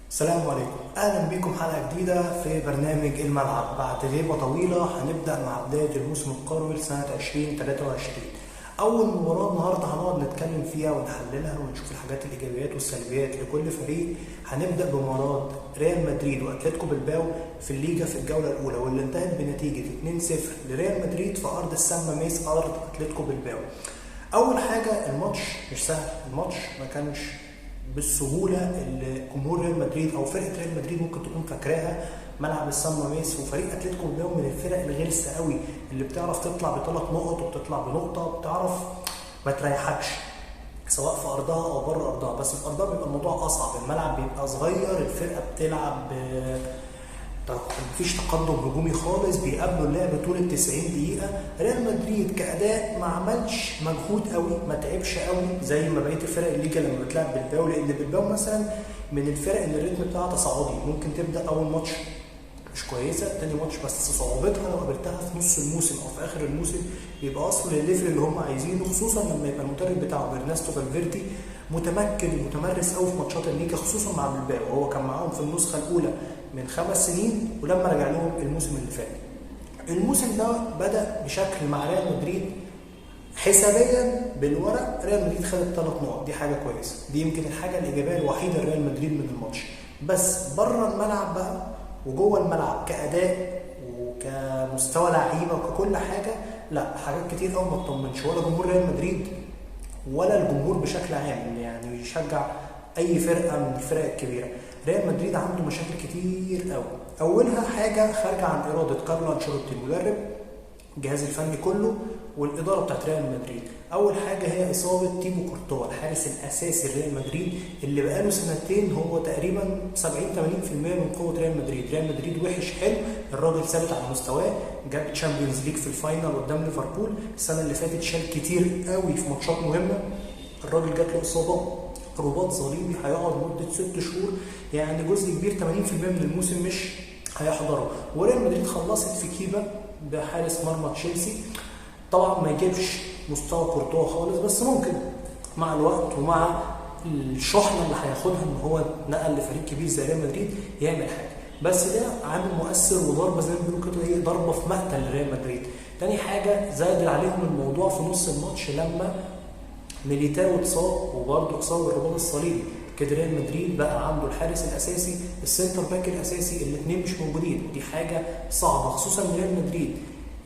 السلام عليكم، اهلا بيكم حلقه جديده في برنامج الملعب. بعد غيبه طويله هنبدا مع بدايه الموسم القروي لسنه 2023. اول مباراه النهارده هنقعد نتكلم فيها ونحللها ونشوف الحاجات الايجابيات والسلبيات لكل فريق. هنبدا بمباراه ريال مدريد واتلتيكو بلباو في الليجا في الجوله الاولى، واللي انتهت بنتيجه 2-0 لريال مدريد في ارض السان ماميس ارض اتلتيكو بلباو. اول حاجه الماتش مش سهل، الماتش ما كانش بالسهوله اللي جمهور ريال مدريد او فرقه ريال مدريد ممكن تكون فاكراها. ملعب السان ماميس وفريق اتلتيكو بلباو من الفرق الغلسه قوي اللي بتعرف تطلع بثلاث نقط وبتطلع بنقطه وبتعرف ما تريحكش سواء في ارضها او بره ارضها. بس في ارضها بيبقى الموضوع اصعب، الملعب بيبقى صغير، الفرقه بتلعب مفيش تقدم هجومي خالص، بيقابلوا اللعب طول ال 90 دقيقة. ريال مدريد كأداء ما عملش مجهود قوي، ما تعبش قوي زي ما بقية الفرق الليجا لما بتلعب بالباو، لأن بالباو مثلا من الفرق اللي الريتم بتاعها تصاعدي، ممكن تبدأ أول ماتش مش كويسة، تاني ماتش بس صعوبتها لو قابلتها في نص الموسم أو في آخر الموسم يبقى أصل الليفل اللي هم عايزينه، خصوصا لما يبقى المدرب بتاعه برناستو فالفيردي متمكن ومتمرس قوي في ماتشات الليجا خصوصا مع بالباو. هو كان معاهم في النسخة الأولى من 5 سنين ولما رجع لهم الموسم اللي فات. الموسم ده بدأ بشكل مع ريال مدريد حسابيا بالورق ريال مدريد خد ال3 نقط، دي حاجه كويسه، دي يمكن الحاجه الايجابيه الوحيده لريال مدريد من الماتش. بس بره الملعب بقى وجوه الملعب كاداء وكمستوى لعيبه وككل حاجه، لا حاجات كتير قوي ما تطمنش ولا جمهور ريال مدريد ولا الجمهور بشكل عام يعني يشجع اي فرقه من الفرق الكبيره. ريال مدريد عنده مشاكل كتير قوي، اولها حاجه خارجه عن اراده كارلو انشيلوتي المدرب، الجهاز الفني كله والاداره بتاعت ريال مدريد. اول حاجه هي اصابه تيبو كورتوا الحارس الاساسي لريال مدريد اللي بقاله سنتين هو تقريبا 70-80% من قوه ريال مدريد. ريال مدريد وحش حلو، الراجل ثابت على مستواه، جاب تشامبيونز ليج في الفاينل قدام ليفربول، السنه اللي فاتت شال كتير قوي في ماتشات مهمه. الراجل جات له اصابه رباط صليبي هيقعد مده 6 شهور، يعني جزء كبير 80% من الموسم مش هيحضره. وريال مدريد خلصت في كيبا بحارس مرمى تشيلسي، طبعا ما يجيبش مستوى كورتوا خالص بس ممكن مع الوقت ومع الشحنه اللي هياخدها ان هو نقل لفريق كبير زي ريال مدريد يعمل حاجه. بس ده عامل مؤثر وضربه زي ما بيقولوا كده، ايه، ضربه في مقتل لريال مدريد. تاني حاجه زاد عليهم الموضوع في نص الماتش لما ميليتاو اتصاب وبرضه اصاب الرباط الصليبي، كده ريال مدريد بقى عنده الحارس الاساسي السنتر باك الاساسي الاثنين مش موجودين، ودي حاجه صعبه خصوصا ان ريال مدريد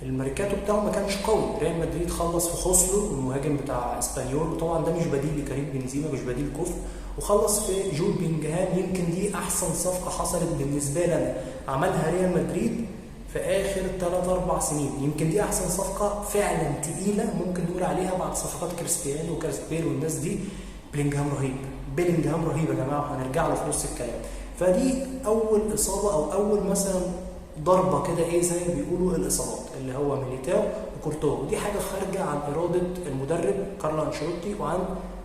الميركاتو بتاعه ما كانش قوي. ريال مدريد خلص في خوسلو المهاجم بتاع اسبانيول، وطبعا ده مش بديل لكريم بنزيما، مش بديل كفر، وخلص في جود بينجهام. يمكن دي احسن صفقه حصلت بالنسبه لنا عملها ريال مدريد في اخر 3-4 سنين، يمكن دي احسن صفقه فعلا تقيله ممكن نقول عليها بعد صفقات كريستيانو وكارسبيل والناس دي. بيلينجهام رهيب، بيلينجهام رهيب يا جماعه، وهنرجع له في نص الكلام. فدي اول اصابه او اول مثلا ضربه كده، ايه زي ما بيقولوا الاصابات اللي هو ميليتاو وكورتوا، ودي حاجه خارجه عن اراده المدرب كارلو انشيلوتي وعن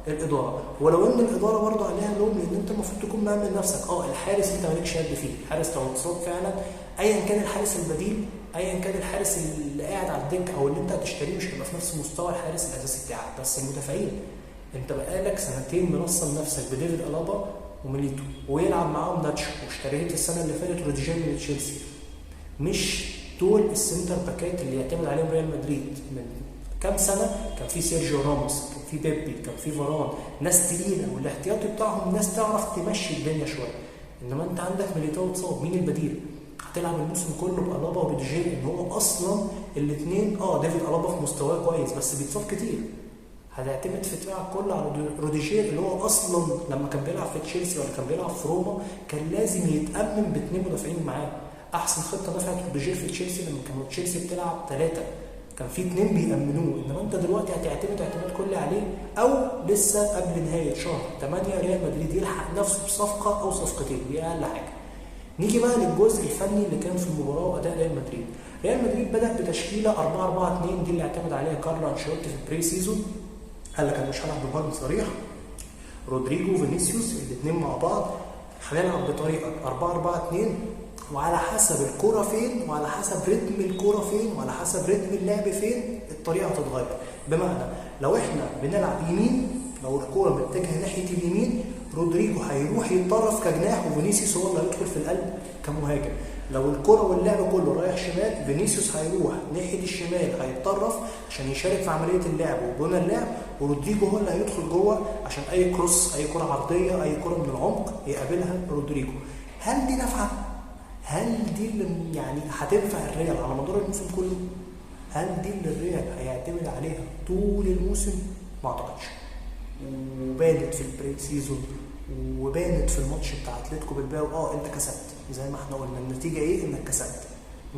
الاداره. ولو ان الاداره برضه عليها لوم، لان انت المفروض تكون مأمن نفسك. الحارس انت مالكش يد فيه، الحارس لو اتصاب فعلا ايا كان الحارس البديل، ايا كان الحارس اللي قاعد على الدكه او اللي انت هتشتريه مش هيبقى في نفس مستوى الحارس الاساسي بتاعك. بس المدافعين انت بقالك سنتين منصم نفسك بديفيد الابا وميليتو ويلعب معاهم ناتشو، واشتريت السنه اللي فاتت روديجير من تشيلسي، مش دول السنتر باكات اللي يعتمد عليهم ريال مدريد. من كام سنه كان في سيرجيو راموس، كان في بيبي، كان في فاران، ناس تقيله والاحتياطي بتاعهم ناس تعرف تمشي الدنيا شويه. انما انت عندك ميليتاو اتصاب، مين البديل؟ هتلعب الموسم كله بألابا وروديجير، ان هو اصلا الاثنين ديفيد ألابا في مستواه كويس بس بيتصاب كتير. هتعتمد في دفاعك كله على روديجير اللي هو اصلا لما كان بيلعب في تشيلسي ولا كان بيلعب في روما كان لازم يتأمن ب2 مدافعين معاه. احسن خطه نفعت روديجير في تشيلسي لما كانت تشيلسي بتلعب 3 كان في 2 بيأمنوه، انما انت دلوقتي هتعتمد اعتماد كلي عليه، او لسه قبل نهايه شهر 8 ريال مدريد يلحق نفسه بصفقه او صفقتين، دي اقل حاجه. نيجي بقى للجزء الفني اللي كان في المباراه واداء ريال مدريد. ريال مدريد بدأ بتشكيله 4-4-2 دي اللي اعتمد عليها كارلو انشيلوتي في البري سيزون. قال لك انا مش هلعب بمهاجم صريح، رودريجو وفينيسيوس الاثنين مع بعض، هنلعب بطريقه 4-4-2 وعلى حسب الكوره فين وعلى حسب رتم الكوره فين وعلى حسب رتم اللعب فين الطريقه هتتغير. بمعنى لو احنا بنلعب يمين، لو الكوره متجهه ناحيه اليمين رودريجو هيروح يتطرف كجناح وفينيسيوس هو اللي هيدخل في القلب كمهاجم. لو الكرة واللعب كله رايح شمال، فينيسيوس هيروح ناحية الشمال هيتطرف عشان يشارك في عملية اللعب وبنى اللعب، ورودريجو هو اللي هيدخل جوه عشان أي كروس، أي كرة عرضية، أي كرة من العمق يقابلها رودريجو. هل دي نافعة؟ هل دي اللي يعني هتنفع الريال على مدار الموسم كله؟ هل دي اللي الريال هيعتمد عليها طول الموسم؟ ما اعتقدش. وبانت في البري سيزون وبانت في الماتش بتاع اتلتيكو بالباو. انت كسبت زي ما احنا قلنا، النتيجه ايه؟ انك كسبت،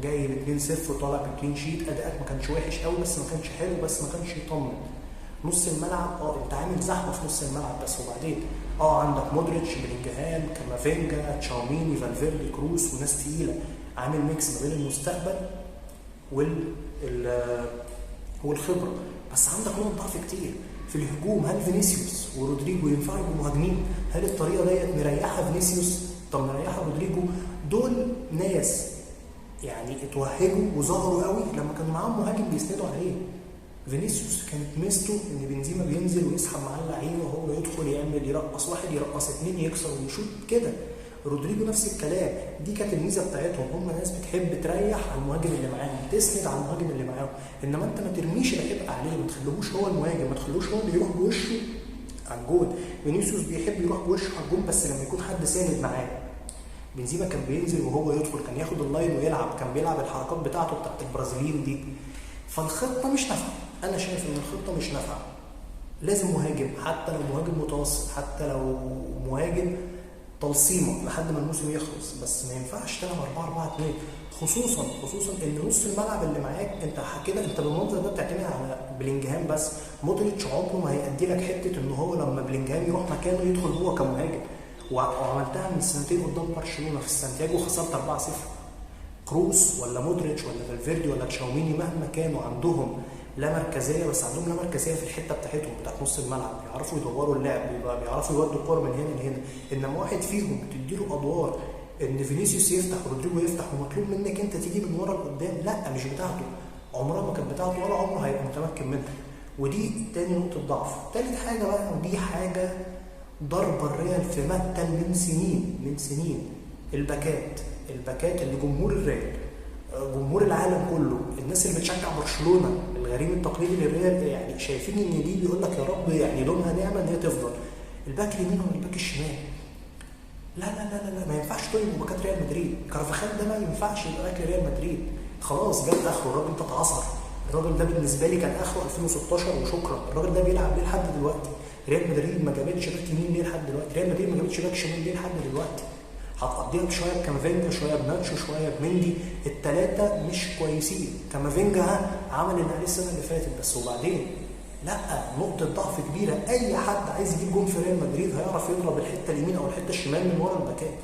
جاي ب 2-0 وطالع بكلين شيت. ادائك ما كانش وحش قوي بس ما كانش حلو، بس ما كانش يطمن. نص الملعب انت عامل زحمه في نص الملعب بس، وبعدين عندك مودريتش، بلينجهام، كامافينجا، تشاوميني، فالفيردي، كروس وناس تقيله، عامل ميكس ما بين المستقبل والخبره. بس عندك نقط ضعف كتير في الهجوم. هل فينيسيوس ورودريجو ينفعوا يبقوا مهاجمين؟ هل الطريقه ديت مريحه فينيسيوس؟ طب مريحه رودريجو؟ دول ناس يعني اتوهجوا وظهروا قوي لما كان معاهم مهاجم بيسندوا عليه. فينيسيوس كانت ميزته ان بنزيما بينزل ويسحب معاه اللعيبه وهو يدخل يعمل يرقص واحد، يرقص اتنين، يكسر ويشوط كده. رودريجو نفس الكلام، دي كانت الميزه بتاعتهم. هم ناس بتحب تريح على المهاجم اللي معاهم، تسند على المهاجم اللي معاهم، انما انت ما ترميش العبء عليه، ما تخلوهوش هو المهاجم، ما تخلوهوش هو اللي يروح بوشه على الجول. فينيسيوس بيحب يروح بوشه على الجول بس لما يكون حد ساند معاه. بنزيما كان بينزل وهو يدخل، كان ياخد اللاين ويلعب، كان بيلعب الحركات بتاعته بتاعت البرازيليين دي. فالخطه مش نافعه، انا شايف ان الخطه مش نافعه. لازم مهاجم، حتى لو مهاجم متوسط، حتى لو مهاجم تلصيمه لحد ما الموسم يخلص، بس ما ينفعش تلعب 4-4-2، خصوصا ان نص الملعب اللي معاك انت كده، انت بالمنظر ده بتعتمد على بلينجهام بس. مودريتش عمره ما هيأدي لك حته ان هو لما بلينجهام يروح مكانه يدخل هو كمهاجم. وعملتها من سنتين قدام برشلونه في سانتياغو، خسرت 4-0. كروس ولا مودريتش ولا فالفيردي ولا تشاوميني مهما كانوا عندهم لا مركزيه، بس عندهم لا مركزيه في الحته بتاعتهم بتاعت نص الملعب، بيعرفوا يدوروا اللعب، بيعرفوا يودوا الكوره من هنا لهنا. انما واحد فيهم تديله ادوار ان فينيسيوس يفتح ورودريجو يفتح ومطلوب منك انت تيجي من ورا لقدام، لا مش بتاعته، عمرها ما كانت بتاعته ولا عمره هيبقى متمكن منها. ودي تاني نقطه ضعف. تالت حاجه بقى، ودي حاجه ضرب الريال في مقتل من سنين، الباكات اللي جمهور الريال، جمهور العالم كله، الناس اللي بتشجع برشلونه الغريم التقليدي للريال يعني شايفين ان دي بيقول لك يا رب يعني لونها نعمه ان هي تفضل. الباك اليمين ولا الباك الشمال؟ لا لا لا لا، ما ينفعش تقول باكات ريال مدريد. كارفاخال ده ما ينفعش يبقى باك ريال مدريد، خلاص جاب اخره الراجل ده، اتعصر الراجل ده. بالنسبه لي كان اخره 2016 وشكرا. الراجل ده بيلعب ليه لحد دلوقتي؟ ريال مدريد ما جابتش باك يمين ليه لحد دلوقتي؟ ريال مدريد ما جابتش باك شمال ليه لحد دلوقتي؟ هتقضيها شويه بكامافينجا، شويه بناتشو، شويه بمندي، الثلاثه مش كويسين. كامافينجا عمل اللي عليه السنه اللي فاتت بس، وبعدين لا، نقطه ضعف كبيره. اي حد عايز يجيب جون في ريال مدريد هيعرف يضرب الحته اليمين او الحته الشمال من ورا الباكات.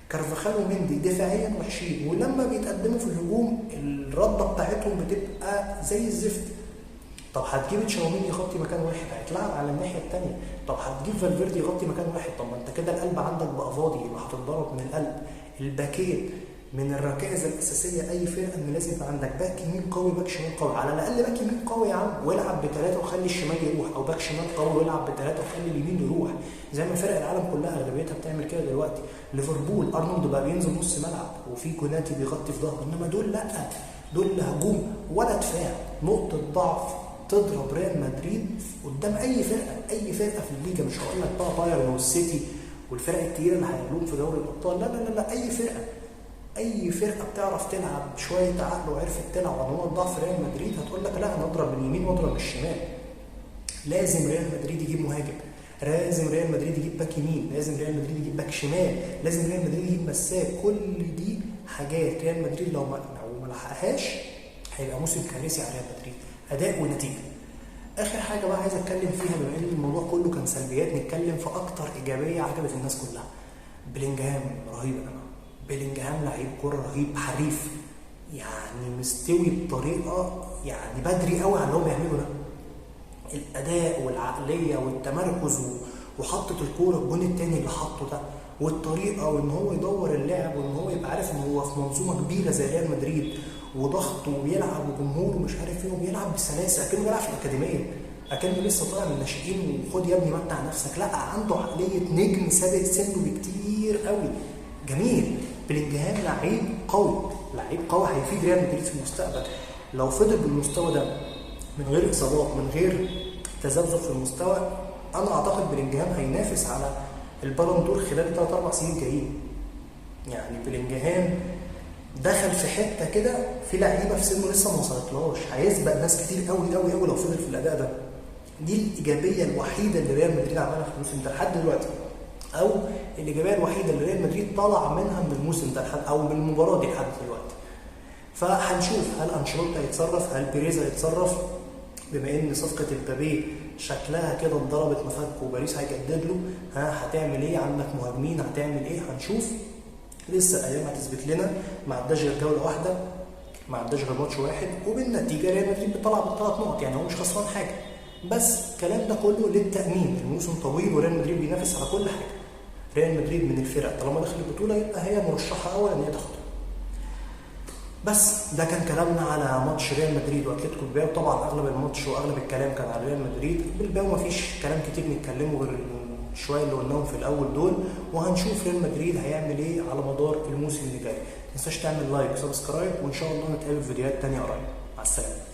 كارفاخال ومندي دفاعيا وحشين، ولما بيتقدموا في الهجوم الرده بتاعتهم بتبقى زي الزفت. طب هتجيب تشاوميني يغطي مكان واحد، هيتلعب على الناحيه الثانيه. طب هتجيب فالفيردي يغطي مكان واحد، طب ما انت كده القلب عندك بقى فاضي، يبقى هتتضرب من القلب. الباكين من الركائز الاساسيه اي فرقه ان لازم يبقى عندك باك يمين قوي، باك شمال قوي، على الاقل باك يمين قوي يا عم والعب بثلاثه وخلي الشمال يروح، او باك شمال قوي والعب بثلاثه وخلي اليمين يروح، زي ما فرق العالم كلها اغلبيتها بتعمل كده دلوقتي. ليفربول ارنولد بقى بينزل نص ملعب وفي كوناتي بيغطي في ظهره، انما دول لا، دول هجوم ولا دفاع. نقطه ضعف تضرب ريال مدريد قدام اي فرقه في الليجا، مش هقول لك بقى بايرن والسيتي والفرق التقيله اللي هيقابلوهم في دوري الابطال، لا لا لا، اي فرقه بتعرف تلعب شويه عقل وعرفت تلعب على نقط ضعف ريال مدريد هتقول لك لا، انا اضرب باليمين واضرب بالشمال. لازم ريال مدريد يجيب مهاجم، لازم ريال مدريد يجيب باك يمين، لازم ريال مدريد يجيب باك شمال، لازم ريال مدريد يجيب مساك. كل دي حاجات ريال مدريد لو ما لحقهاش هيبقى موسم كارثي على ريال مدريد، اداء ونتيجه. اخر حاجه بقى عايز اتكلم فيها، بما ان الموضوع كله كان سلبيات، نتكلم في اكتر ايجابيه عجبت الناس كلها. بلينجهام رهيب يا جماعه، بلينجهام لعيب كوره رهيب، حريف، يعني مستوي بطريقه يعني بدري قوي على اللي هو بيعمله ده. الاداء والعقليه والتمركز وحطت الكوره الجون الثاني اللي حطه ده، والطريقه وان هو يدور اللعب، وان هو يبقى عارف ان هو في منظومه كبيره زي ريال مدريد وضغط وبيلعب وجمهور ومش عارف ايه، وبيلعب بسلاسه كأنه بيلعب في الاكاديميه. اكنه لسه طالع من الناشئين وخد يا ابني متع نفسك، لا عنده عقليه نجم سابق سنه بكتير قوي. جميل. بلينجهام لعيب قوي، لعيب قوي هيفيد ريال مدريد في المستقبل لو فضل بالمستوى ده من غير اصابات، من غير تذبذب في المستوى. انا اعتقد بلينجهام هينافس على البالون دور خلال 3-4 سنين جايين. يعني بلينجهام دخل في حته كده في لعيبه في سنه لسه ما وصلتلهاش، هيسبق ناس كتير قوي قوي قوي لو فضل في الاداء ده. دي الايجابيه الوحيده اللي ريال مدريد عملها في الموسم ده لحد دلوقتي، او الايجابيه الوحيده اللي ريال مدريد طلع منها من الموسم ده او من المباراه دي لحد دلوقتي. فهنشوف هل انشيلوتي هيتصرف، هل بيريز هيتصرف، بما ان صفقه امبابي شكلها كده اتضربت مفك وباريس هيجدد له. هتعمل ايه؟ عندك مهاجمين، هتعمل ايه؟ هنشوف. لسه ايام هتثبت لنا. ما عداش غير جوله واحده، ما عداش غير ماتش واحد، وبالنتيجه ريال مدريد بيطلع بالثلاث نقط، يعني هو مش خسران حاجه. بس الكلام ده كله للتامين، الموسم طويل وريال مدريد بينافس على كل حاجه. ريال مدريد من الفرق طالما دخل البطوله يبقى هي مرشحه اول ان هي تاخدها. بس ده كان كلامنا على ماتش ريال مدريد واتلتيكو بالباو. طبعا اغلب الماتش واغلب الكلام كان على ريال مدريد. بالباو مفيش كلام كتير نتكلمه غير شويه اللي قلناهم في الاول دول، وهنشوف ريال مدريد هيعمل ايه على مدار الموسم اللي جاي. ما تنساش تعمل لايك وسبسكرايب، وان شاء الله نتقابل في فيديوهات تانية قريب. مع السلامه.